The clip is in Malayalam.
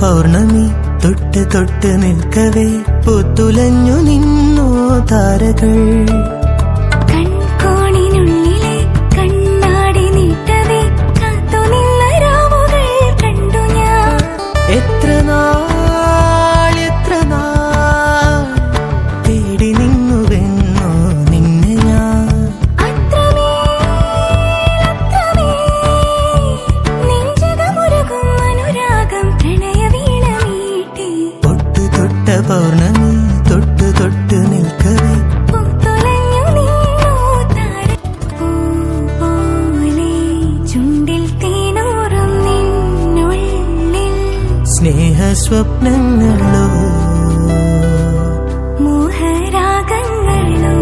പൗർണമി തൊട്ട് തൊട്ട് നിൽക്കവേ പൂത്തുലഞ്ഞു നിന്നു താരകൾ. കൺകോണിനുള്ളിലെ കണ്ണാടി നീട്ടവേ കാത്തുനിന്ന രാവുകൾ കണ്ടു ഞാൻ. എത്ര നാൾ തേടി നിന്നുവെന്നോ നിന്നെ ഞാൻ. നെഞ്ചകമുരുകും അനുരാഗം പ്രണയവീണ മീട്ടി. തൊട്ട് തൊട്ട പൗർണമി തൊട്ട് തൊട്ട് നിൽക്കവേ പൂത്തുലഞ്ഞു നിന്നു താരപൂ പോലെ ചുണ്ടിൽ തേനൂറും നിന്നുള്ളിൽ സ്നേഹസ്വപ്നങ്ങളോ മോഹരാഗങ്ങളും.